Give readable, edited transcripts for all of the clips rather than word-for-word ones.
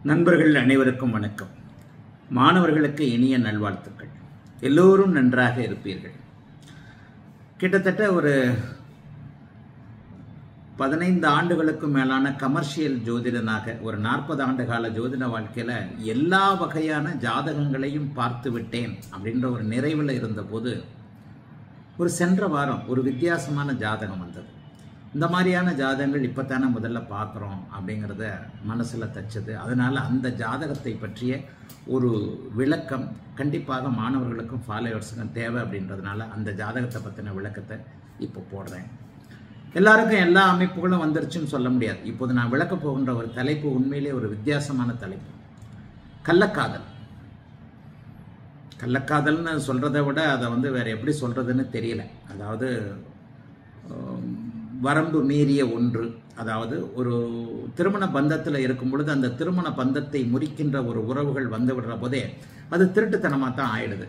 நண்பர்கள் அனைவருக்கும் வணக்கம். மாணவர்களுக்கு இனிய நல்வாழ்த்துக்கள். எல்லோரும் நன்றாக இருப்பீர்கள். கிட்டத்தட்ட ஒரு 15 ஆண்டுகளுக்கு மேலான கமர்ஷியல் ஜோதிடனாக ஒரு 40 ஆண்டு கால ஜோதிட வாழ்க்கையில எல்லா வகையான ஜாதகங்களையும் பார்த்து விட்டேன் அப்படின்ற ஒரு நிறைவில் இருந்தபோது ஒரு சென்ற வாரம் ஒரு வித்தியாசமான ஜாதகம் வந்தது. இந்த மாதிரியான ஜாதகங்கள் இப்போத்தானே முதல்ல பார்க்குறோம் அப்படிங்கிறத மனசில் தச்சது. அதனால் அந்த ஜாதகத்தை பற்றிய ஒரு விளக்கம் கண்டிப்பாக மாணவர்களுக்கும் ஃபாலோவர்ஸுக்கும் தேவை அப்படின்றதுனால அந்த ஜாதகத்தை பற்றின விளக்கத்தை இப்போ போடுறேன். எல்லாருக்கும் எல்லா அமைப்புகளும் வந்துருச்சுன்னு சொல்ல முடியாது. இப்போது நான் விளக்க போகின்ற ஒரு தலைப்பு உண்மையிலே ஒரு வித்தியாசமான தலைப்பு. கள்ளக்காதல். கள்ளக்காதல்னு சொல்கிறத விட அதை வேறு எப்படி சொல்கிறதுன்னு தெரியல. அதாவது வரம்பு மீறிய ஒன்று. அதாவது ஒரு திருமண பந்தத்தில் இருக்கும் பொழுது அந்த திருமண பந்தத்தை முறிக்கின்ற ஒரு உறவுகள் வந்து விடுற போதே அது திருட்டுத்தனமாக தான் ஆயிடுது.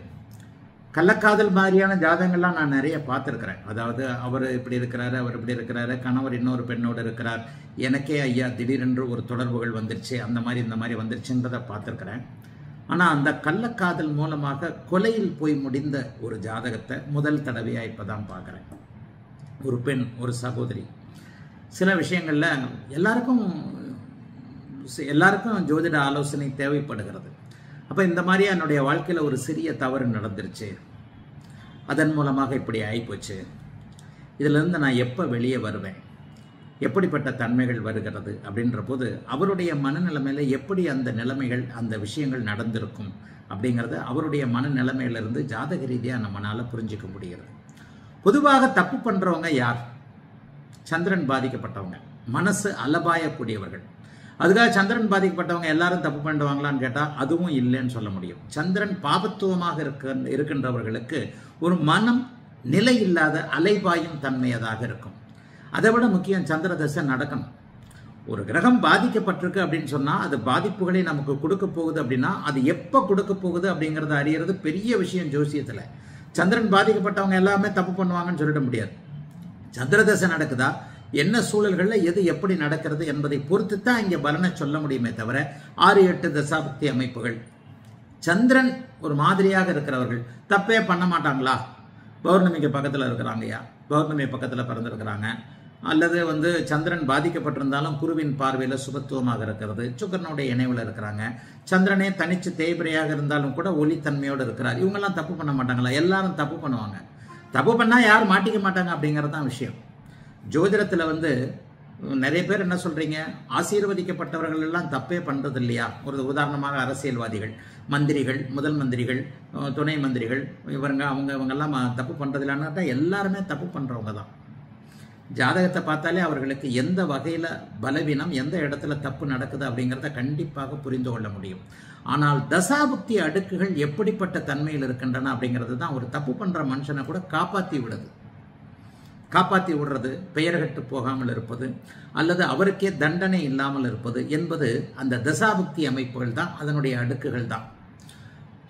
கள்ளக்காதல் மாதிரியான ஜாதகங்கள்லாம் நான் நிறைய பார்த்துருக்கிறேன். அதாவது அவர் இப்படி இருக்கிறாரு, அவர் இப்படி இருக்கிறாரு, கணவர் இன்னொரு பெண்ணோடு இருக்கிறார், எனக்கே ஐயா திடீரென்று ஒரு தொடர்புகள் வந்துருச்சு, அந்த மாதிரி இந்த மாதிரி வந்துருச்சுன்றதை பார்த்துருக்கிறேன். ஆனால் அந்த கள்ளக்காதல் மூலமாக கொலையில் போய் முடிந்த ஒரு ஜாதகத்தை முதல் தடவையாக இப்போ தான் பார்க்குறேன். ஒரு பெண், ஒரு சகோதரி. சில விஷயங்களில் எல்லாருக்கும் ஜோதிட ஆலோசனை தேவைப்படுகிறது. அப்போ இந்த மாதிரியா என்னுடைய வாழ்க்கையில் ஒரு சிறிய தவறு நடந்துருச்சு, அதன் மூலமாக இப்படி ஆகிப்போச்சு, இதிலிருந்து நான் எப்போ வெளியே வருவேன், எப்படிப்பட்ட தன்மைகள் வருகிறது அப்படின்ற போது அவருடைய மனநிலைமையில் எப்படி அந்த நிலைமைகள் அந்த விஷயங்கள் நடந்திருக்கும் அப்படிங்கிறத அவருடைய மனநிலைமையிலிருந்து ஜாதக ரீதியாக நம்மளால் புரிஞ்சிக்க முடிகிறது. பொதுவாக தப்பு பண்ணுறவங்க யார்? சந்திரன் பாதிக்கப்பட்டவங்க, மனசு அலபாயக்கூடியவர்கள். அதுக்காக சந்திரன் பாதிக்கப்பட்டவங்க எல்லாரும் தப்பு பண்ணுவாங்களான்னு கேட்டால் அதுவும் இல்லைன்னு சொல்ல முடியும். சந்திரன் பாபத்துவமாக இருக்கின்றவர்களுக்கு ஒரு மனம் நிலை இல்லாத அலைபாயும் தன்மையதாக இருக்கும். அதை விட முக்கியம், சந்திர தசை நடக்கணும். ஒரு கிரகம் பாதிக்கப்பட்டிருக்கு அப்படின்னு சொன்னால் அது பாதிப்புகளை நமக்கு கொடுக்க போகுது அப்படின்னா அது எப்போ கொடுக்க போகுது அப்படிங்கிறத அறியறது பெரிய விஷயம் ஜோசியத்தில். சந்திரன் பாதிக்கப்பட்டவங்க எல்லாமே தப்பு பண்ணுவாங்கன்னு சொல்லிட முடியாது. சந்திர தசை நடக்குதா, என்ன சூழல்களில் எது எப்படி நடக்கிறது என்பதை பொறுத்து தான் இங்கே பலனை சொல்ல முடியுமே தவிர 6-8 தசாபக்தி அமைப்புகள். சந்திரன் ஒரு மாதிரியாக இருக்கிறவர்கள் தப்பே பண்ண மாட்டாங்களா? பௌர்ணமிக்கு பக்கத்தில் இருக்கிறாங்கய்யா, பௌர்ணமி பக்கத்தில் பிறந்திருக்கிறாங்க, அல்லது சந்திரன் பாதிக்கப்பட்டிருந்தாலும் குருவின் பார்வையில் சுபத்துவமாக இருக்கிறது, சுக்கரனுடைய இணைவில் இருக்கிறாங்க, சந்திரனே தனிச்சு தேய்பிரையாக இருந்தாலும் கூட ஒளித்தன்மையோடு இருக்கிறார், இவங்கெல்லாம் தப்பு பண்ண மாட்டாங்களா? எல்லாரும் தப்பு பண்ணுவாங்க. தப்பு பண்ணால் யாரும் மாட்டிக்க மாட்டாங்க அப்படிங்கிறது தான் விஷயம். ஜோதிடத்தில் நிறைய பேர் என்ன சொல்கிறீங்க, ஆசீர்வதிக்கப்பட்டவர்கள் எல்லாம் தப்பே பண்ணுறது இல்லையா? ஒரு உதாரணமாக அரசியல்வாதிகள், மந்திரிகள், முதல் மந்திரிகள், துணை மந்திரிகள், இவங்கெல்லாம் தப்பு பண்ணுறது இல்லைன்னாட்டா எல்லாருமே தப்பு பண்ணுறவங்க தான். ஜாதகத்தை பார்த்தாலே அவர்களுக்கு எந்த வகையில் பலவீனம், எந்த இடத்துல தப்பு நடக்குது அப்படிங்கிறத கண்டிப்பாக புரிந்து கொள்ள முடியும். ஆனால் தசாபுக்தி அடுக்குகள் எப்படிப்பட்ட தன்மையில் இருக்கின்றன அப்படிங்கிறது தான் ஒரு தப்பு பண்ணுற மனுஷனை கூட காப்பாற்றி விடுறது, பெயர்கட்டு போகாமல் இருப்பது, அல்லது அவருக்கே தண்டனை இல்லாமல் இருப்பது என்பது அந்த தசாபுக்தி அமைப்புகள் தான், அதனுடைய அடுக்குகள் தான்.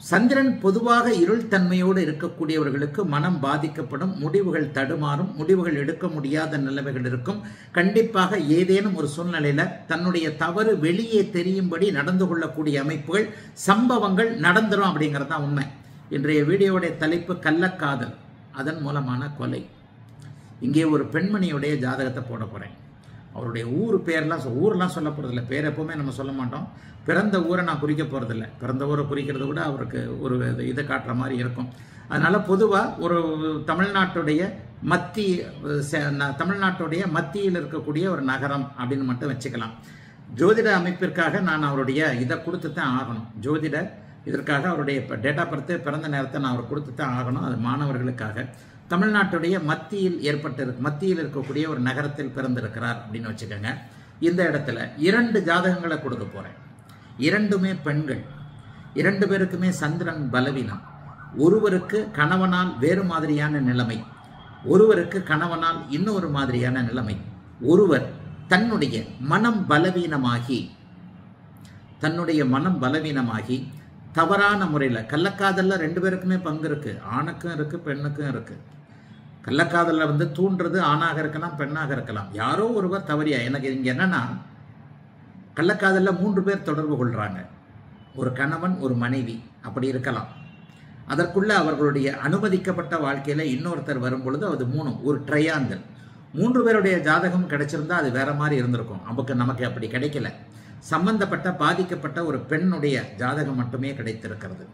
சந்திரன் பொதுவாக இருள் தன்மையோடு இருக்கக்கூடியவர்களுக்கு மனம் பாதிக்கப்படும், முடிவுகள் தடுமாறும், முடிவுகள் எடுக்க முடியாத நிலைமைகள் இருக்கும். கண்டிப்பாக ஏதேனும் ஒரு சூழ்நிலையில தன்னுடைய தவறு வெளியே தெரியும்படி நடந்து கொள்ளக்கூடிய அமைப்புகள், சம்பவங்கள் நடந்துரும் அப்படிங்கிறது தான் உண்மை. இன்றைய வீடியோவுடைய தலைப்பு கள்ளக்காதல், அதன் மூலமான கொலை. இங்கே ஒரு பெண்மணியுடைய ஜாதகத்தை போட போகிறேன். அவருடைய ஊரெலாம் சொல்ல போகிறதில்ல, பேர் எப்போவுமே நம்ம சொல்ல மாட்டோம். பிறந்த ஊரை நான் குறிக்க போகிறதில்ல. பிறந்த ஊரை குறிக்கிறத விட அவருக்கு ஒரு இதை காட்டுற மாதிரி இருக்கும். அதனால் பொதுவாக ஒரு தமிழ்நாட்டுடைய மத்தியில் இருக்கக்கூடிய ஒரு நகரம் அப்படின்னு மட்டும் வச்சுக்கலாம். ஜோதிட அமைப்பிற்காக நான் அவருடைய இதை கொடுத்து தான் ஆகணும். இதற்காக அவருடைய டேட் ஆஃப் பர்த், பிறந்த நேரத்தை நான் அவர் கொடுத்து தான் ஆகணும். அது மாணவர்களுக்காக. தமிழ்நாட்டுடைய மத்தியில் இருக்கக்கூடிய ஒரு நகரத்தில் பிறந்திருக்கிறார் அப்படின்னு வச்சுக்கோங்க. இந்த இடத்துல 2 ஜாதகங்களை கொடுக்க போகிறேன். 2மே பெண்கள், 2 பேருக்குமே சந்திரன் பலவீனம். ஒருவருக்கு கணவனால் வேறு மாதிரியான நிலைமை, ஒருவருக்கு கணவனால் இன்னொரு மாதிரியான நிலைமை. ஒருவர் தன்னுடைய மனம் பலவீனமாகி தவறான முறையில், கள்ளக்காதலில் 2 பேருக்குமே பங்கு இருக்கு, ஆணுக்கும் இருக்கு பெண்ணுக்கும் இருக்கு. கள்ளக்காதலில் தூண்டுறது ஆணாக இருக்கலாம் பெண்ணாக இருக்கலாம். யாரோ ஒருவர் தவறியா, எனக்கு இங்கே என்னன்னா கள்ளக்காதலில் 3 பேர் தொடர்பு கொள்கிறாங்க. ஒரு கணவன், ஒரு மனைவி அப்படி இருக்கலாம். அதற்குள்ள அவர்களுடைய அனுமதிக்கப்பட்ட வாழ்க்கையில் இன்னொருத்தர் வரும் பொழுது அது 3 ஒரு ட்ரையாங்கிள். 3 பேருடைய ஜாதகம் கிடைச்சிருந்தா அது வேற மாதிரி இருந்திருக்கும். நமக்கு அப்படி கிடைக்கல. சம்பந்தப்பட்ட பாதிக்கப்பட்ட ஒரு பெண்ணுடைய ஜாதகம் மட்டுமே கிடைத்திருக்கிறது.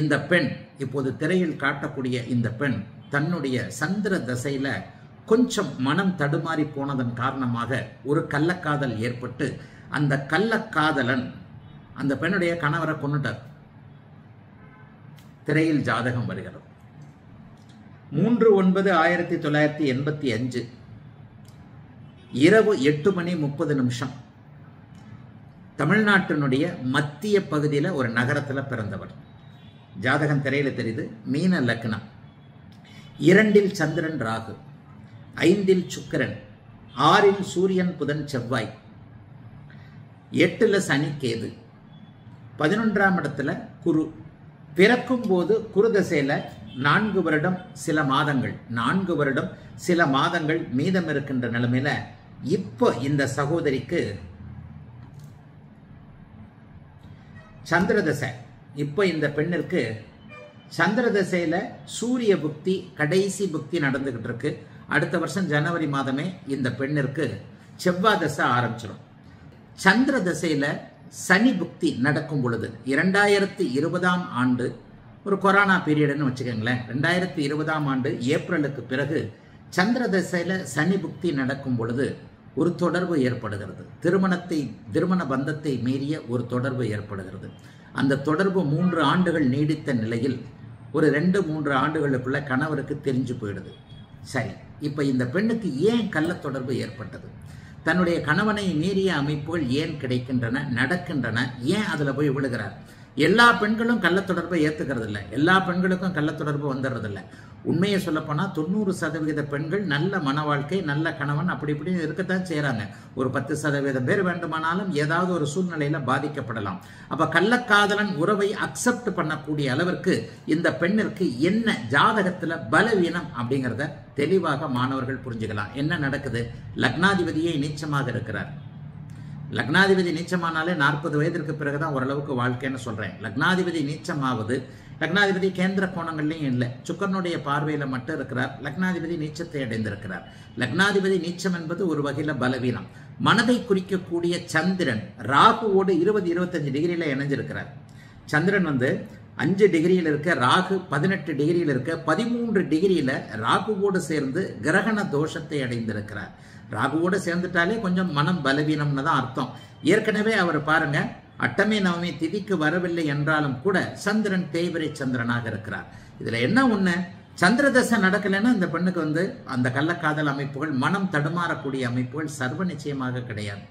இந்த பெண் இப்போது திரையில் காட்டக்கூடிய இந்த பெண் தன்னுடைய சந்திர தசையில கொஞ்சம் மனம் தடுமாறி போனதன் காரணமாக ஒரு கள்ளக்காதல் ஏற்பட்டு அந்த கள்ளக்காதலன் அந்த பெண்ணுடைய கணவரை கொன்னுட்டார். திரையில் ஜாதகம் வருகிறது. 3/9/1985 இரவு 8:30 தமிழ்நாட்டினுடைய மத்திய பகுதியில் ஒரு நகரத்தில் பிறந்தவர். ஜாதகம் திரையில தெரியுது. மீன லக்னம், 2 சந்திரன் ராகு, 5 சுக்கிரன், 6 சூரியன் புதன் செவ்வாய், 8 சனி கேது, 11ஆம் இடத்துல குரு. பிறக்கும் போது குரு தசையில 4 வருடம் சில மாதங்கள் 4 வருடம் சில மாதங்கள் மீதம் இருக்கின்ற நிலைமையில இப்போ இந்த சகோதரிக்கு சந்திரதசை. இப்போ இந்த பெண்ணிற்கு சந்திரதசையில சூரிய புக்தி கடைசி புக்தி நடந்துகிட்டு இருக்கு. அடுத்த வருஷம் ஜனவரி மாதமே இந்த பெண்ணிற்கு செவ்வாய் தசை ஆரம்பிச்சிடும். சந்திர தசையில சனி புக்தி நடக்கும் பொழுது 2020ஆம் ஆண்டு ஒரு கொரோனா பீரியட்னு வச்சுக்கோங்களேன். 2020ஆம் ஆண்டு ஏப்ரலுக்கு பிறகு சந்திர தசையில சனி புக்தி நடக்கும் பொழுது ஒரு தொடர்பு ஏற்படுகிறது. திருமண பந்தத்தை மீறிய ஒரு தொடர்பு ஏற்படுகிறது. அந்த தொடர்பு 3 ஆண்டுகள் நீடித்த நிலையில் ஒரு 2-3 ஆண்டுகளுக்குள்ள கணவருக்கு தெரிஞ்சு போயிடுது. சரி, இப்போ இந்த பெண்ணுக்கு ஏன் கள்ள தொடர்பு ஏற்பட்டது? தன்னுடைய கணவனை மீறிய அமைப்புகள் ஏன் கிடைக்கின்றன, நடக்கின்றன, ஏன் அதில் போய் விழுகிறார்? எல்லா பெண்களும் கள்ள தொடர்பை ஏற்றுக்கிறது இல்லை. எல்லா பெண்களுக்கும் கள்ள தொடர்பு வந்துடுறதில்லை. உண்மையை சொல்லப்போனால் 90% பெண்கள் நல்ல மன வாழ்க்கை, நல்ல கணவன் அப்படி இப்படி இருக்கத்தான் செய்கிறாங்க. ஒரு 10% பேர் வேண்டுமானாலும் ஏதாவது ஒரு சூழ்நிலையில் பாதிக்கப்படலாம். அப்போ கள்ளக்காதலன் உறவை அக்செப்ட் பண்ணக்கூடிய அளவிற்கு இந்த பெண்ணிற்கு என்ன ஜாதகத்தில் பலவீனம் அப்படிங்கிறத தெளிவாக மாணவர்கள் புரிஞ்சுக்கலாம். என்ன நடக்குது? லக்னாதிபதியே நீச்சமாக இருக்கிறார். லக்னாதிபதி நீச்சமானாலே 40 வயதிற்கு பிறகுதான் ஓரளவுக்கு வாழ்க்கைன்னு சொல்றேன். லக்னாதிபதி நீச்சமாவது, லக்னாதிபதி கேந்திர கோணங்கள்லையும் இல்லை, சுக்கரனுடைய பார்வையில மட்டும் இருக்கிறார். லக்னாதிபதி நீச்சத்தை அடைந்திருக்கிறார். லக்னாதிபதி நீச்சம் என்பது ஒரு வகையில பலவீனம். மனதை குறிக்கக்கூடிய சந்திரன் ராகுவோடு 20-25 டிகிரியில இணைஞ்சிருக்கிறார். சந்திரன் 5 டிகிரியில் இருக்க, ராகு 18 டிகிரியில் இருக்க, 13 டிகிரியில ராகுவோடு சேர்ந்து கிரகண தோஷத்தை அடைந்திருக்கிறார். ராகுவோடு சேர்ந்துட்டாலே கொஞ்சம் மனம் பலவீனம்னு தான் அர்த்தம். ஏற்கனவே அவர் பாருங்க, அட்டமே நவமி திதிக்கு வரவில்லை என்றாலும் கூட சந்திரன் தேய்பிரை சந்திரனாக இருக்கிறார். இதுல என்ன ஒண்ணு, சந்திர தசை நடக்கலைன்னா இந்த பெண்ணுக்கு அந்த கள்ளக்காதல் அமைப்புகள், மனம் தடுமாறக்கூடிய அமைப்புகள் சர்வ நிச்சயமாக கிடையாது.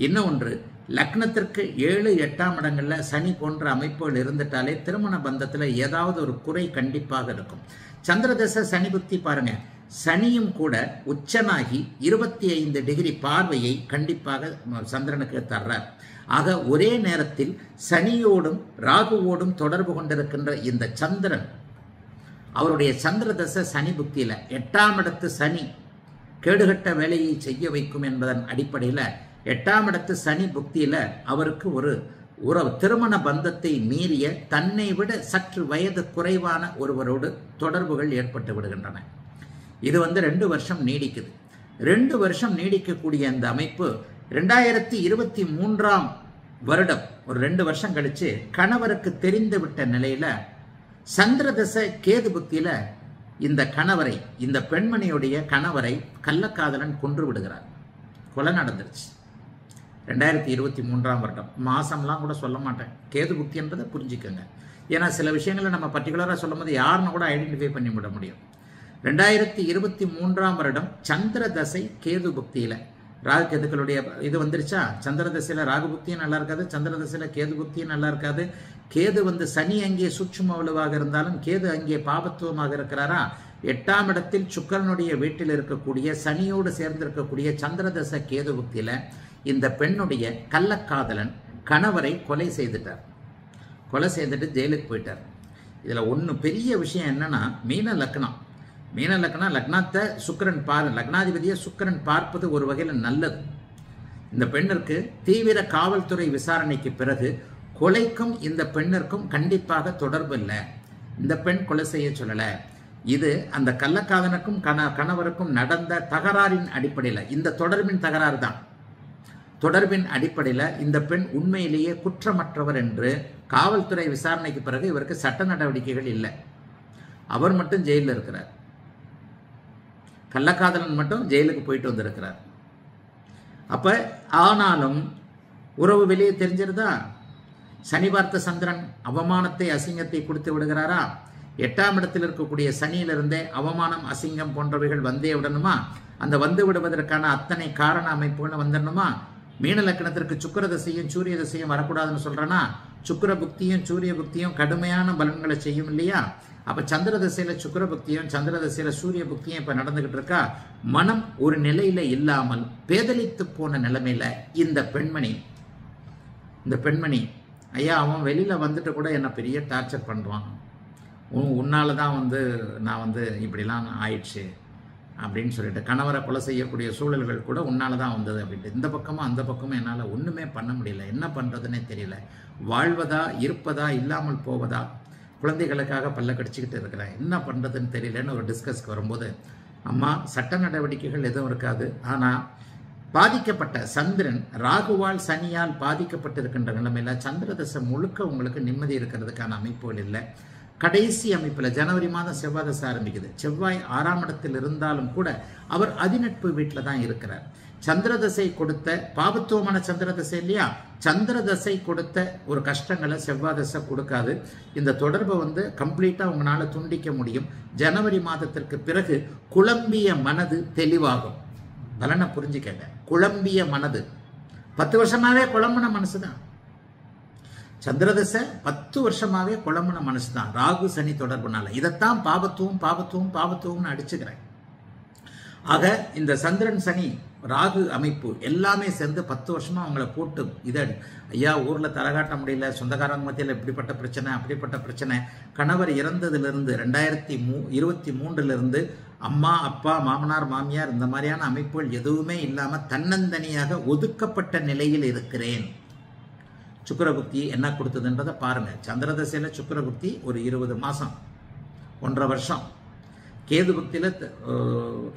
இன்னும் ஒன்று, லக்னத்திற்கு 7-8ஆம் இடங்கள்ல சனி போன்ற அமைப்புகள் இருந்துட்டாலே திருமண பந்தத்துல ஏதாவது ஒரு குறை கண்டிப்பாக இருக்கும். சந்திரதசை சனி புக்தி பாருங்க, சனியும் கூட உச்சனாகி 25 டிகிரி பார்வையை கண்டிப்பாக சந்திரனுக்கு தர்றார். ஆக ஒரே நேரத்தில் சனியோடும் ராகுவோடும் தொடர்பு கொண்டிருக்கின்ற இந்த சந்திரன் அவருடைய சந்திரதசை சனி புக்தியில 8ஆம் இடத்து சனி கேடுகட்ட வேலையை செய்ய வைக்கும் என்பதன் அடிப்படையில் 8ஆம் இடத்து சனி புக்தியில அவருக்கு ஒரு திருமண பந்தத்தை மீறிய தன்னை விட சற்று வயது குறைவான ஒருவரோடு தொடர்புகள் ஏற்பட்டு விடுகின்றன. இது 2 வருஷம் நீடிக்குது. 2 வருஷம் நீடிக்கக்கூடிய அந்த அமைப்பு 2023ஆம் வருடம் ஒரு 2 வருஷம் கழிச்சு கணவருக்கு தெரிந்து விட்ட நிலையில சந்திரதசை கேது புக்தியில இந்த கணவரை, இந்த பெண்மணியுடைய கணவரை கள்ளக்காதலன் கொன்று விடுகிறார். கொலை நடந்துருச்சு. 2023ஆம் வருடம். மாசம்லாம் கூட சொல்ல மாட்டேன், கேது புக்தி என்பதை புரிஞ்சுக்கோங்க. ஏன்னா சில விஷயங்களை நம்ம பர்டிகுலராக சொல்லும் போது யாருன்னு கூட ஐடென்டிஃபை பண்ணி விட முடியும். 2023ஆம் வருடம் சந்திர தசை கேது புக்தியில ராகு கேதுக்களுடைய இது வந்துருச்சா. சந்திர தசையில ராகு புக்தியும் நல்லா இருக்காது, சந்திர தசையில கேது புக்தியும் நல்லா இருக்காது. கேது சனி அங்கே சூட்சும வலுவாக இருந்தாலும் கேது அங்கே பாபத்துவமாக இருக்கிறாரா. 8ஆம் இடத்தில் சுக்கிரனுடைய வீட்டில் இருக்கக்கூடிய சனியோடு சேர்ந்திருக்கக்கூடிய சந்திரதசை கேது புக்தியில இந்த பெண்ணுடைய கள்ளக்காதலன் கணவரை கொலை செய்துட்டார். கொலை செய்துட்டு ஜெயிலுக்கு போயிட்டார். இதுல ஒன்று பெரிய விஷயம் என்னன்னா, மீன லக்னம் லக்னத்தை சுக்கிரன் லக்னாதிபதியை சுக்கிரன் பார்ப்பது ஒரு வகையில் நல்லது. இந்த பெண்ணிற்கு தீவிர காவல்துறை விசாரணைக்கு பிறகு கொலைக்கும் இந்த பெண்ணிற்கும் கண்டிப்பாக தொடர்பு இல்லை. இந்த பெண் கொலை செய்ய சொல்லல. இது அந்த கள்ளக்காதனுக்கும் கணவருக்கும் நடந்த தகராறின் அடிப்படையில், இந்த தொடர்பின் தகராறு தான். தொடர்பின் அடிப்படையில் இந்த பெண் உண்மையிலேயே குற்றமற்றவர் என்று காவல்துறை விசாரணைக்கு பிறகு இவருக்கு சட்ட நடவடிக்கைகள் இல்லை. அவர் மட்டும் ஜெயிலில் இருக்கிறார். கள்ளக்காதலன் மட்டும் ஜெயிலுக்கு போயிட்டு வந்திருக்கிறார். அப்ப ஆனாலும் உறவு வெளியே தெரிஞ்சிருதா? சனி பார்த்த சந்திரன் அவமானத்தை அசிங்கத்தை கொடுத்து விடுகிறாரா? 8ஆம் இடத்தில் இருக்கக்கூடிய சனியிலிருந்தே அவமானம் அசிங்கம் போன்றவைகள் வந்தே விடணுமா? அந்த வந்து விடுவதற்கான அத்தனை காரண அமைப்புகள் வந்துடணுமா? மீன லக்கணத்திற்கு சுக்கிர தசையும் சூரிய தசையும் வரக்கூடாதுன்னு சொல்றேன்னா, சுக்கிர புக்தியும் சூரிய புக்தியும் கடுமையான பலன்களை செய்யும் இல்லையா? அப்ப சந்திர தசையில சுக்கிர புக்தியும் சந்திர தசையில சூரிய புக்தியும் இப்ப நடந்துகிட்டு இருக்கா. மனம் ஒரு நிலையில இல்லாமல் பேதலித்து போன நிலைமையில இந்த பெண்மணி ஐயா அவன் வெளியில வந்துட்டு கூட என்ன பெரிய டார்ச்சர் பண்றான், உன்னாலதான் நான் இப்படிலாம் ஆயிடுச்சு அப்படின்னு சொல்லிட்டு, கணவரை கொலை செய்யக்கூடிய சூழல்கள் கூட உன்னாலதான் வந்தது அப்படின்ட்டு, இந்த பக்கமும் அந்த பக்கமும் என்னால ஒண்ணுமே பண்ண முடியல, என்ன பண்றதுன்னே தெரியல, வாழ்வதா இருப்பதா இல்லாமல் போவதா, குழந்தைகளுக்காக பல்ல கடிச்சிக்கிட்டு இருக்கிறேன், என்ன பண்றதுன்னு தெரியலன்னு ஒரு டிஸ்கஸ்க்கு வரும்போது, அம்மா சட்ட நடவடிக்கைகள் எதுவும் இருக்காது, ஆனா பாதிக்கப்பட்ட சந்திரன் ராகுவால் சனியால் பாதிக்கப்பட்டிருக்கின்ற நிலைமையில சந்திர தசை முழுக்க உங்களுக்கு நிம்மதி இருக்கிறதுக்கான அமைப்புகள் இல்லை. கடைசி அமைப்பில் ஜனவரி மாதம் செவ்வாய் தசை ஆரம்பிக்குது. செவ்வாய் 6ஆம் இடத்தில் இருந்தாலும் கூட அவர் அதிநட்பு வீட்டில் தான் இருக்கிறார். சந்திர தசை கொடுத்த பாபத்துவமான சந்திர தசை இல்லையா, சந்திர தசை கொடுத்த ஒரு கஷ்டங்களை செவ்வாய் தசை கொடுக்காது. இந்த தொடர்பை கம்ப்ளீட்டா உங்களால துண்டிக்க முடியும். ஜனவரி மாதத்திற்கு பிறகு குழம்பிய மனது தெளிவாகும். பலனை புரிஞ்சுக்கங்க. குழம்பிய மனது 10 வருஷமாவே குழம்பின மனசுதான். சந்திரதசை 10 வருஷமாவே குழம்பின மனசுதான் ராகு சனி தொடர்புனால. இதைத்தான் பாபத்துவம்னு அடிச்சுக்கிறேன். ஆக இந்த சந்திரன் சனி ராகு அமைப்பு எல்லாமே சேர்ந்து 10 வருஷமா அவங்கள போட்டு ஐயா ஊர்ல தலகாட்ட முடியல, சொந்தக்காரங்க மத்தியில் இப்படிப்பட்ட பிரச்சனை அப்படிப்பட்ட பிரச்சனை, கணவர் இறந்ததிலிருந்து 2023 அம்மா அப்பா மாமனார் மாமியார் இந்த மாதிரியான அமைப்புகள் எதுவுமே இல்லாம தன்னந்தனியாக ஒதுக்கப்பட்ட நிலையில் இருக்கிறேன். சுக்கிரபுக்தி என்ன கொடுத்ததுன்றதை பாருங்க. சந்திரதசையில சுக்கிரபுக்தி ஒரு 20 மாசம் 1.5 வருஷம். கேது புக்தியில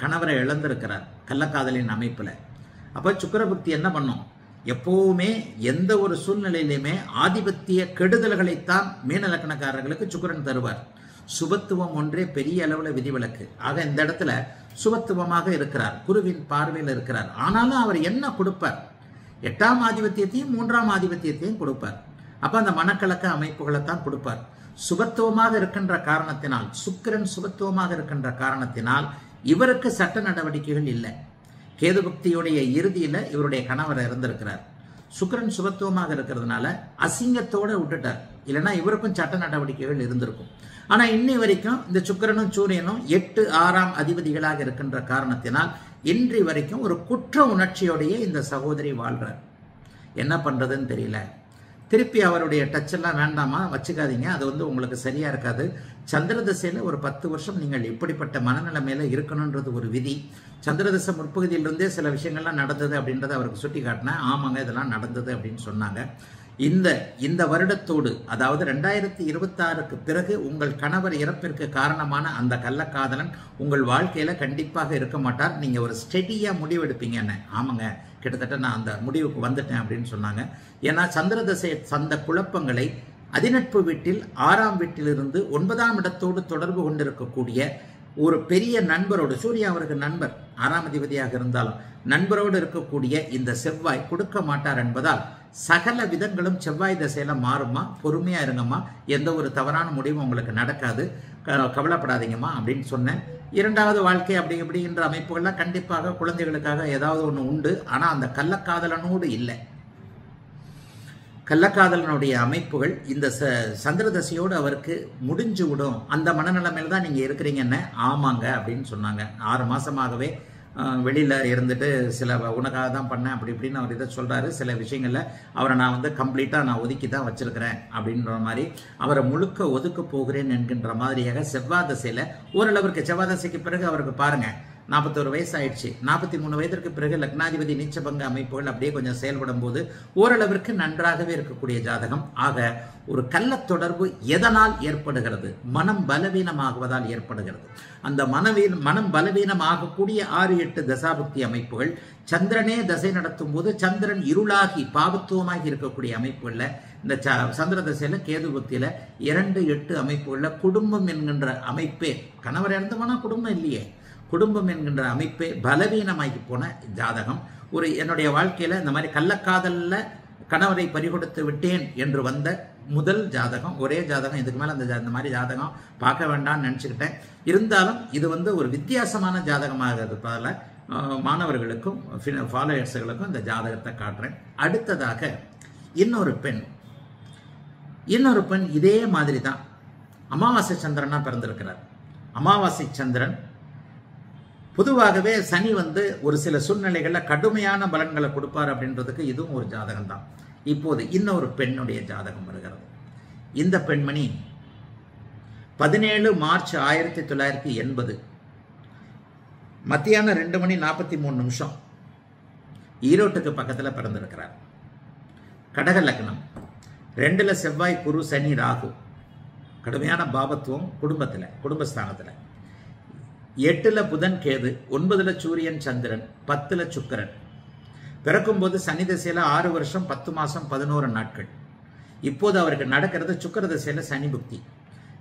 கணவரை இழந்திருக்கிறார் கள்ளக்காதலின் அமைப்புல. அப்ப சுக்கிரபுக்தி என்ன பண்ணும்? எப்பவுமே எந்த ஒரு சூழ்நிலையிலுமே ஆதிபத்திய கெடுதல்களைத்தான் மீன லக்கணக்காரர்களுக்கு சுக்கிரன் தருவார். சுபத்துவம் ஒன்றே பெரிய அளவுல விதிவிலக்கு. ஆக இந்த இடத்துல சுபத்துவமாக இருக்கிறார், குருவின் பார்வையில் இருக்கிறார். ஆனாலும் அவர் என்ன கொடுப்பார்? 8ஆம் ஆதிபத்தியத்தையும் 3ஆம் ஆதிபத்தியத்தையும் கொடுப்பார். அப்ப அந்த மனக்கலக்க அமைப்புகளை தான் கொடுப்பார். சுபத்துவமாக இருக்கின்ற காரணத்தினால், சுக்கிரன் சுபத்துவமாக இருக்கின்ற காரணத்தினால் இவருக்கு சட்ட நடவடிக்கைகள் இல்லை. கேது பக்தியுடைய இறுதியில இவருடைய கணவர் இறந்திருக்கிறார். சுக்கிரன் சுபத்துவமாக இருக்கிறதுனால அசிங்கத்தோட விட்டுட்டார். இல்லைன்னா இவருக்கும் சட்ட நடவடிக்கைகள் இருந்திருக்கும். ஆனா இன்னி வரைக்கும் இந்த சுக்கிரனும் சூரியனும் 8, 6ஆம் அதிபதிகளாக இருக்கின்ற காரணத்தினால் இன்றி வரைக்கும் ஒரு குற்ற உணர்ச்சியோடைய இந்த சகோதரி வாழ்றார். என்ன பண்றதுன்னு தெரியல. திருப்பி அவருடைய டச் எல்லாம் வேண்டாமா, வச்சுக்காதீங்க, அது உங்களுக்கு சரியா இருக்காது. சந்திரதசையில ஒரு 10 வருஷம் நீங்கள் இப்படிப்பட்ட மனநிலைமையில இருக்கணும்ன்றது ஒரு விதி. சந்திரதசை முற்பகுதியிலிருந்தே சில விஷயங்கள்லாம் நடந்தது அப்படின்றத அவருக்கு சுட்டி காட்டினேன். ஆமாங்க இதெல்லாம் நடந்தது அப்படின்னு சொன்னாங்க. இந்த வருடத்தோடு, அதாவது 2026க்கு பிறகு உங்கள் கணவர் இறப்பிற்கு காரணமான அந்த கள்ளக்காதலன் உங்கள் வாழ்க்கையில கண்டிப்பாக இருக்க மாட்டார். நீங்க ஒரு ஸ்டெடியா முடிவெடுப்பீங்க. என்ன? ஆமாங்க, கிட்டத்தட்ட நான் அந்த முடிவுக்கு வந்துட்டேன் அப்படின்னு சொன்னாங்க. ஏன்னா சந்திரதசை சந்த குழப்பங்களை அதிநட்பு வீட்டில் 6ஆம் வீட்டிலிருந்து 9ஆம் இடத்தோடு தொடர்பு கொண்டிருக்கக்கூடிய ஒரு பெரிய நண்பரோடு, சூர்யா அவருக்கு நண்பர் 6ஆம் அதிபதியாக இருந்தாலும் நண்பரோடு இருக்கக்கூடிய இந்த செவ்வாய் கொடுக்க மாட்டார் என்பதால் சகல விதங்களும் செவ்வாய் தசையில மாறுமா, பொறுமையா இருங்கம்மா, எந்த ஒரு தவறான முடிவும் உங்களுக்கு நடக்காது, கவலைப்படாதீங்கம்மா அப்படின்னு சொன்னேன். 2வது வாழ்க்கை அப்படி இப்படின்ற அமைப்புகள்லாம் கண்டிப்பாக குழந்தைகளுக்காக ஏதாவது ஒன்று உண்டு. ஆனா அந்த கள்ளக்காதலனோடு இல்லை. கள்ளக்காதலனுடைய அமைப்புகள் இந்த சந்திரதசையோடு அவருக்கு முடிஞ்சு விடும். அந்த மனநிலைமையில தான் நீங்க இருக்கிறீங்கன்னு. ஆமாங்க அப்படின்னு சொன்னாங்க. 6 மாசமாகவே வெளியில இருந்துட்டு சில உனக்காக தான் பண்ணேன் அப்படி இப்படின்னு அவர் இதை சொல்றாரு. சில விஷயங்கள்ல அவரை நான் கம்ப்ளீட்டா நான் ஒதுக்கி தான் வச்சிருக்கிறேன் அப்படின்ற மாதிரி, அவரை முழுக்க ஒதுக்க போகிறேன் என்கின்ற மாதிரியாக செவ்வாய் தசையில ஓரளவிற்கு, செவ்வாய் தசைக்கு பிறகு அவருக்கு பாருங்க 41 வயசு ஆயிடுச்சு. 43 வயதிற்கு பிறகு லக்னாதிபதி நீச்சபங்க அமைப்புகள் அப்படியே கொஞ்சம் செயல்படும் போது ஓரளவிற்கு நன்றாகவே இருக்கக்கூடிய ஜாதகம். ஆக ஒரு கள்ள தொடர்பு எதனால் ஏற்படுகிறது? மனம் பலவீனமாகுவதால் ஏற்படுகிறது. அந்த மனம் பலவீனமாகக்கூடிய 6-8 தசாபுக்தி அமைப்புகள் சந்திரனே தசை நடத்தும் போது சந்திரன் இருளாகி பாவத்துவமாகி இருக்கக்கூடிய அமைப்புகள்ல இந்த சந்திர தசையில கேது புக்தியில 2-8 அமைப்புகள்ல குடும்பம் என்கின்ற அமைப்பே, கணவர் இறந்தவனா குடும்பம் இல்லையே, குடும்பம் என்கின்ற அமைப்பே பலவீனமாகி போன ஜாதகம். என்னுடைய வாழ்க்கையில இந்த மாதிரி கள்ளக்காதல்ல கணவரை பறிகொடுத்து விட்டேன் என்று வந்த முதல் ஜாதகம், ஒரே ஜாதகம். இதுக்கு மேல இந்த மாதிரி ஜாதகம் பார்க்க வேண்டாம்னு நினைச்சுக்கிட்டேன். இருந்தாலும் இது ஒரு வித்தியாசமான ஜாதகமாக இருப்பதால மாணவர்களுக்கும் ஃபாலோயர்ஸுகளுக்கும் இந்த ஜாதகத்தை காட்டுறேன். அடுத்ததாக இன்னொரு பெண் இதே மாதிரி தான் அமாவாசை சந்திரனா பிறந்திருக்கிறார். அமாவாசை சந்திரன் பொதுவாகவே சனி ஒரு சில சூழ்நிலைகள்ல கடுமையான பலன்களை கொடுப்பார் அப்படின்றதுக்கு இதுவும் ஒரு ஜாதகம் தான். இப்போது இன்னொரு பெண்ணுடைய ஜாதகம் வருகிறது. இந்த பெண்மணி 17 மார்ச் 1980 மத்தியானம் 2:43 ஈரோட்டுக்கு பக்கத்துல பிறந்திருக்கிறார். கடக லக்னம், 2ல செவ்வாய், குரு, சனி, ராகு, கடுமையான பாபத்துவம் குடும்பஸ்தானத்துல. 8ல புதன், கேது, 9ல சூரியன், சந்திரன், 10ல சுக்கிரன். பிறக்கும் போது சனி திசையில 6 வருஷம் 10 மாசம் 11 நாட்கள். இப்போது அவருக்கு நடக்கிறது சுக்கிர திசையில சனி புக்தி.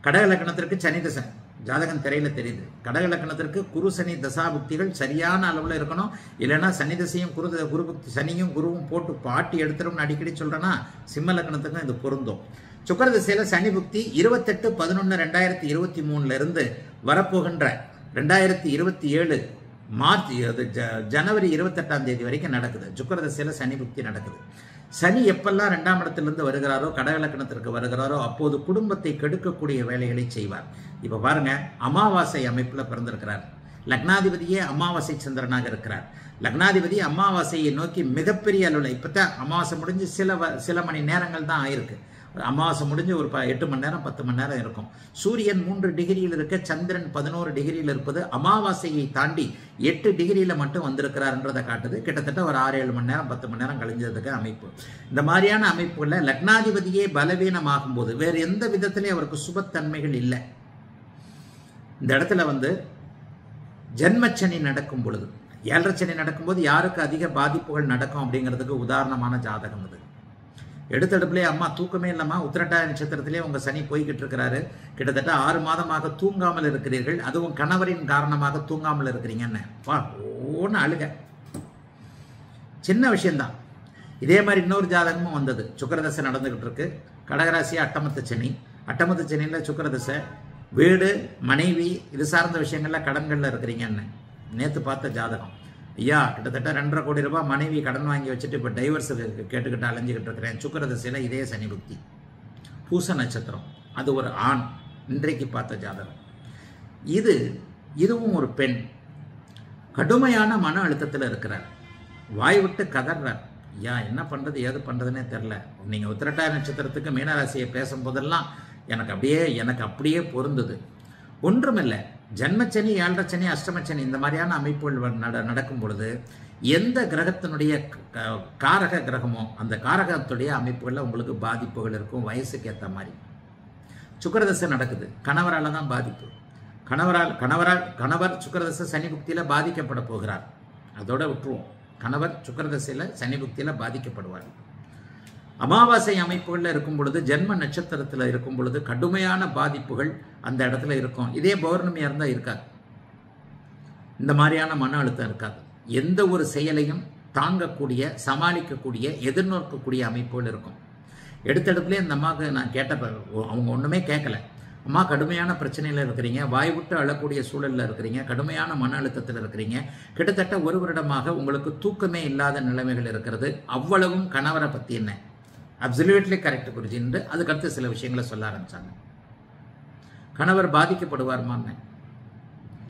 கடக லக்னத்திற்கு சனி திசை ஜாதகம் திரையில தெரியுது. கடக லக்னத்திற்கு குரு சனி தசா புக்திகள் சரியான அளவுல இருக்கணும். இல்லைன்னா சனி திசையும் குரு புக்தி, சனியும் குருவும் போட்டு பாட்டி எடுத்துரும்னு அடிக்கடி சொல்றேன்னா சிம்ம லக்னத்துக்கும் இது பொருந்தும். சுக்கிர திசையில சனி புக்தி 28/11/2023 இருந்து வரப்போகின்ற 2027 மார்ச் ஜனவரி 28ஆம் தேதி வரைக்கும் நடக்குது. சுக்கிர திசையில சனி புக்தி நடக்குது. சனி எப்பெல்லாம் 2ஆம் இடத்திலிருந்து வருகிறாரோ, கடக லக்னத்திற்கு வருகிறாரோ, அப்போது குடும்பத்தை கெடுக்கக்கூடிய வேலைகளை செய்வார். இப்ப பாருங்க, அமாவாசை அமைப்புல பிறந்திருக்கிறார். லக்னாதிபதியே அமாவாசை சந்திரனாக இருக்கிறார். லக்னாதிபதி அமாவாசையை நோக்கி மிகப்பெரிய அளவில் இப்பதான் அமாவாசை முடிஞ்சு சில மணி நேரங்கள் தான் ஆயிருக்கு. அமாவாசை முடிஞ்சு ஒரு 8 மணி நேரம் 10 மணி நேரம் இருக்கும். சூரியன் 3 டிகிரியில் இருக்க, சந்திரன் 11 டிகிரியில் இருப்பது அமாவாசையை தாண்டி 8 டிகிரியில மட்டும் வந்திருக்கிறார்ன்றதை காட்டுது. கிட்டத்தட்ட ஒரு 6-7 மணி நேரம் 10 மணி நேரம் கழிஞ்சதுக்கு அமைப்பு. இந்த மாதிரியான அமைப்புல லக்னாதிபதியே பலவீனமாகும் போது வேறு எந்த விதத்திலே அவருக்கு சுபத்தன்மைகள் இல்லை. இந்த இடத்துல ஜென்மச்சனி நடக்கும் பொழுது, 7.5 சனி நடக்கும்போது யாருக்கு அதிக பாதிப்புகள் நடக்கும் அப்படிங்கிறதுக்கு உதாரணமான ஜாதகம் அது. எடுத்தடுப்புலேயே அம்மா தூக்கமே இல்லம்மா, உத்திரட்டாதி நட்சத்திரத்திலே உங்க சனி போய்கிட்டு இருக்கிறாரு, கிட்டத்தட்ட 6 மாதமாக தூங்காமல் இருக்கிறீர்கள், அதுவும் கணவரின் காரணமாக தூங்காமல் இருக்கிறீங்கன்னு ஓன்னு அழுக. சின்ன விஷயம்தான். இதே மாதிரி இன்னொரு ஜாதகமும் வந்தது. சுக்கிரதசை நடந்துகிட்டு இருக்கு. கடகராசி அட்டமத்து சனியில சுக்கிரதசை, வீடு, மனைவி, இது சார்ந்த விஷயங்கள்ல கடன்கள்ல இருக்கிறீங்கன்னு நேத்து பார்த்த ஜாதகம். ஐயா, கிட்டத்தட்ட 2.5 கோடி ரூபாய் மனைவி கடன் வாங்கி வச்சுட்டு இப்ப டைவர்ஸ் கேட்டுக்கிட்டு அலைஞ்சிக்கிட்டு இருக்கிறேன். சுக்கிர திசையில இதே சனி புக்தி, பூச நட்சத்திரம், அது ஒரு ஆண். இன்றைக்கு பார்த்த ஜாதகம் இதுவும் ஒரு பெண். கடுமையான மன அழுத்தத்தில் இருக்கிறார். வாய் விட்டு கதறார். ஐயா, என்ன பண்றது ஏது பண்றதுன்னே தெரியல. நீங்க உத்திரட்டாதி நட்சத்திரத்துக்கு மீனராசியை பேசும்போதெல்லாம் எனக்கு அப்படியே பொருந்தது. ஒன்றுமில்லை, ஜன்மச்சனி, 7.5 சனி, அஷ்டமச்சனி இந்த மாதிரியான அமைப்புகள் நடக்கும் பொழுது எந்த கிரகத்தினுடைய காரக கிரகமோ அந்த காரகத்துடைய அமைப்புகளில் உங்களுக்கு பாதிப்புகள் இருக்கும். வயசுக்கு ஏற்ற மாதிரி சுக்கிரதசை நடக்குது, கணவரால் தான் பாதிப்பு. கணவர் சுக்கிரதசை சனி புக்தியில பாதிக்கப்பட போகிறார். அதோட விட்டுருவோம். கணவர் சுக்கிரதசையில சனி புக்தியில பாதிக்கப்படுவார். அமாவாசை அமைப்புகளில் இருக்கும் பொழுது, ஜென்ம நட்சத்திரத்தில் இருக்கும் பொழுது கடுமையான பாதிப்புகள் அந்த இடத்துல இருக்கும். இதே பௌர்ணமியா இருந்தா இருக்காது, இந்த மாதிரியான மன அழுத்தம் இருக்காது. எந்த ஒரு செயலையும் தாங்கக்கூடிய, சமாளிக்கக்கூடிய, எதிர்நோக்கக்கூடிய அமைப்புகள் இருக்கும். எடுத்தடுப்புலேயே இந்த அம்மாவுக்கு நான் கேட்டப்ப அவங்க ஒன்றுமே கேட்கல. அம்மா, கடுமையான பிரச்சனையில் இருக்கிறீங்க, வாய் விட்டு அழக்கூடிய சூழலில் இருக்கிறீங்க, கடுமையான மன அழுத்தத்தில் இருக்கிறீங்க, கிட்டத்தட்ட 1 வருடமாக உங்களுக்கு தூக்கமே இல்லாத நிலைமைகள் இருக்கிறது. அவ்வளவும் கணவரை பற்றி என்ன? அப்சல்யூட்லி கரெக்ட் குருஜி என்று அதுக்கடுத்து சில விஷயங்களை சொல்ல ஆரம்பிச்சாங்க. கணவர் பாதிக்கப்படுவார்மான்னு.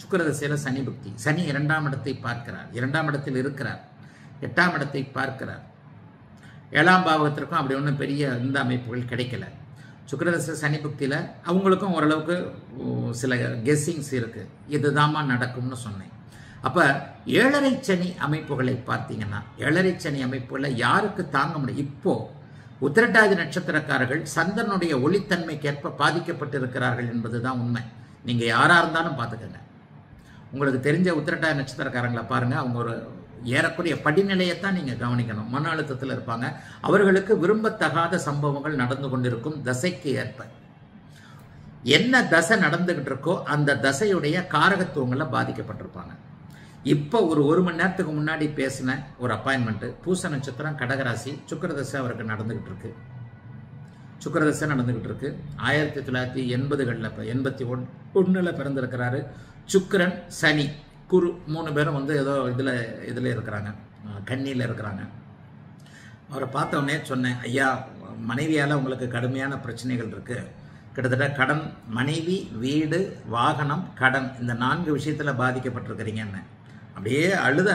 சுக்கிரதசையில சனி புக்தி, சனி 2ஆம் இடத்தை பார்க்கிறார், 2ஆம் இடத்தில் இருக்கிறார், 8ஆம் இடத்தை பார்க்கிறார். 7ஆம் பாவகத்திற்கும் அப்படி ஒன்றும் பெரிய இந்த அமைப்புகள் கிடைக்கல. சுக்கிரதசை சனி புக்தியில அவங்களுக்கும் ஓரளவுக்கு சில கெஸ்ஸிங்ஸ் இருக்கு, இதுதாம்மா நடக்கும்னு சொன்னேன். அப்போ ஏழரை சனி அமைப்புகளை பார்த்தீங்கன்னா, ஏழரை சனி அமைப்புகளை யாருக்கு தாங்க முடியும்? இப்போ உத்திரட்டாதி நட்சத்திரக்காரர்கள் சந்திரனுடைய ஒளித்தன்மைக்கேற்ப பாதிக்கப்பட்டிருக்கிறார்கள் என்பதுதான் உண்மை. நீங்கள் யாராக இருந்தாலும் பார்த்துக்கங்க. உங்களுக்கு தெரிஞ்ச உத்திரட்டாதி நட்சத்திரக்காரங்களை பாருங்கள். அவங்க ஒரு ஏறக்குறைய படிநிலையைத்தான் நீங்கள் கவனிக்கணும். மன அழுத்தத்தில் இருப்பாங்க. அவர்களுக்கு விரும்பத்தகாத சம்பவங்கள் நடந்து கொண்டிருக்கும் தசைக்கு ஏற்ப. என்ன தசை நடந்துகிட்டு இருக்கோ அந்த தசையுடைய காரகத்துவங்களை பாதிக்கப்பட்டிருப்பாங்க. இப்போ ஒரு மணி நேரத்துக்கு முன்னாடி பேசின ஒரு அப்பாயின்மெண்ட்டு, பூச நட்சத்திரம், கடகராசி, சுக்கிரதசை அவருக்கு நடந்துகிட்டு இருக்கு. சுக்கிரதசை நடந்துகிட்டு இருக்கு. 1980களில் 81 பிறந்திருக்கிறாரு. சுக்கிரன், சனி, குரு 3 பேரும் வந்து ஏதோ இதில் இருக்கிறாங்க, கன்னியில் இருக்கிறாங்க. அவரை பார்த்தோன்னே சொன்னேன், ஐயா மனைவியால் உங்களுக்கு கடுமையான பிரச்சனைகள் இருக்குது. கிட்டத்தட்ட கடன், மனைவி, வீடு, வாகனம், கடன், இந்த 4 விஷயத்தில் பாதிக்கப்பட்டிருக்கிறீங்கன்னு. அப்படியே அழுத.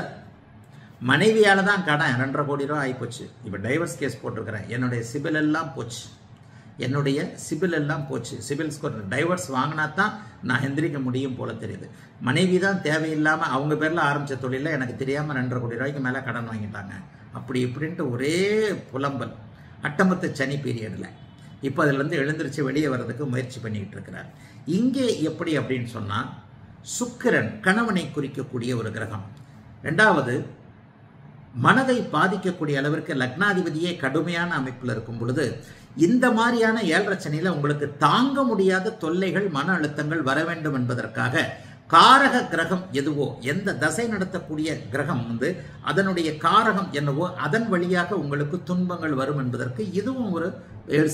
மனைவியால் தான் கடன் 2.5 கோடி ரூபா ஆகிப்போச்சு. இப்போ டைவர்ஸ் கேஸ் போட்டிருக்கிறேன். என்னுடைய சிபில் எல்லாம் போச்சு. சிபில் ஸ்கோர் டைவர்ஸ் வாங்கினா தான் நான் எந்திரிக்க முடியும் போல தெரியுது. மனைவி தான் தேவையில்லாமல் அவங்க பேரில் ஆரம்பித்த தொழிலில் எனக்கு தெரியாமல் 2.5 கோடி ரூபாய்க்கு மேலே கடன் வாங்கிட்டாங்க. அப்படி இப்படின்ட்டு ஒரே புலம்பல். அட்டமத்து சனி பீரியடில் இப்போ அதிலிருந்து எழுந்திரிச்சு வெளியே வர்றதுக்கு முயற்சி பண்ணிக்கிட்டு இருக்கிறார். இங்கே எப்படி அப்படின்னு சொன்னால், சுக்கிரன் கணவனை குறிக்கக்கூடிய ஒரு கிரகம். 2வது, மனதை பாதிக்கக்கூடிய அளவிற்கு லக்னாதிபதியே கடுமையான அமைப்பில் இருக்கும் பொழுது இந்த மாதிரியான 7.5 சனியில் உங்களுக்கு தாங்க முடியாத தொல்லைகள், மன அழுத்தங்கள் வர வேண்டும் என்பதற்காக காரக கிரகம் எதுவோ, எந்த தசை நடத்தக்கூடிய கிரகம் வந்து அதனுடைய காரகம் என்னவோ அதன் வழியாக உங்களுக்கு துன்பங்கள் வரும் என்பதற்கு இதுவும் ஒரு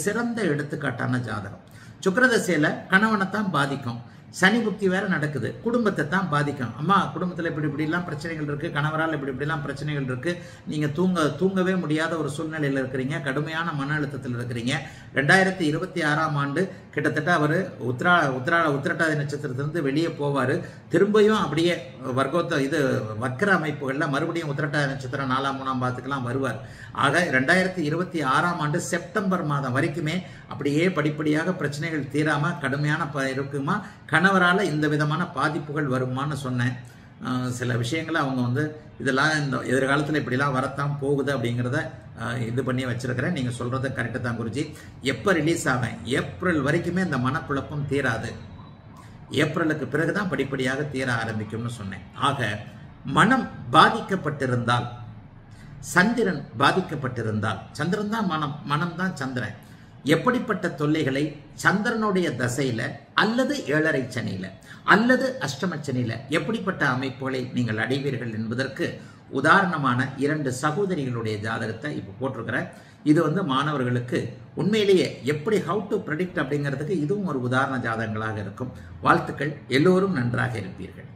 சிறந்த எடுத்துக்காட்டான ஜாதகம். சுக்கிரதசையில கணவனை தான் பாதிக்கும். சனி புக்தி வேற நடக்குது, குடும்பத்தை தான் பாதிக்கும். அம்மா குடும்பத்தில் இப்படிலாம் பிரச்சனைகள் இருக்கு, கணவரால் இப்படிலாம் பிரச்சனைகள் இருக்கு, நீங்க தூங்கவே முடியாத ஒரு சூழ்நிலையில் இருக்கிறீங்க, கடுமையான மன அழுத்தத்தில் இருக்கிறீங்க. 2026ஆம் ஆண்டு கிட்டத்தட்ட அவர் உத்திரட்டாதி நட்சத்திரத்திலிருந்து வெளியே போவார். திரும்பியும் அப்படியே வக்கர அமைப்புகளில் மறுபடியும் உத்திரட்டாதி நட்சத்திரம் 4ஆம் 3ஆம் பாதத்துக்கெல்லாம் வருவார். ஆக 2026ஆம் ஆண்டு செப்டம்பர் மாதம் வரைக்குமே அப்படியே படிப்படியாக பிரச்சனைகள் தீராம கடுமையான இருக்குமா, கணவரால் இந்த விதமான பாதிப்புகள் வருமானு சொன்னேன். சில விஷயங்களை அவங்க வந்து இதெல்லாம் இந்த எதிர்காலத்தில் இப்படிலாம் வரத்தான் போகுது அப்படிங்கிறத இது பண்ணி வச்சிருக்கிறேன். நீங்கள் சொல்கிறது கரெக்டு தான் குருஜி. எப்போ ரிலீஸ் ஆவேன்? ஏப்ரல் வரைக்குமே இந்த மனக்குழப்பம் தீராது. ஏப்ரலுக்கு பிறகுதான் படிப்படியாக தீர ஆரம்பிக்கும்னு சொன்னேன். ஆக மனம் பாதிக்கப்பட்டிருந்தால், சந்திரன் பாதிக்கப்பட்டிருந்தால், சந்திரன் தான் மனம் தான் சந்திரன். எப்படிப்பட்ட தொல்லைகளை சந்திரனுடைய தசையில அல்லது 7.5 சனியில அல்லது அஷ்டம சனியில எப்படிப்பட்ட அமைப்புகளை நீங்கள் அடைவீர்கள் என்பதற்கு உதாரணமான 2 சகோதரிகளுடைய ஜாதகத்தை இப்போ போட்டிருக்கிறேன். இது வந்து மாணவர்களுக்கு உண்மையிலேயே எப்படி ஹவு டு ப்ரெடிக்ட் அப்படிங்கிறதுக்கு இதுவும் ஒரு உதாரண ஜாதகங்களாக இருக்கும். வாழ்த்துக்கள். எல்லோரும் நன்றாக இருப்பீர்கள்.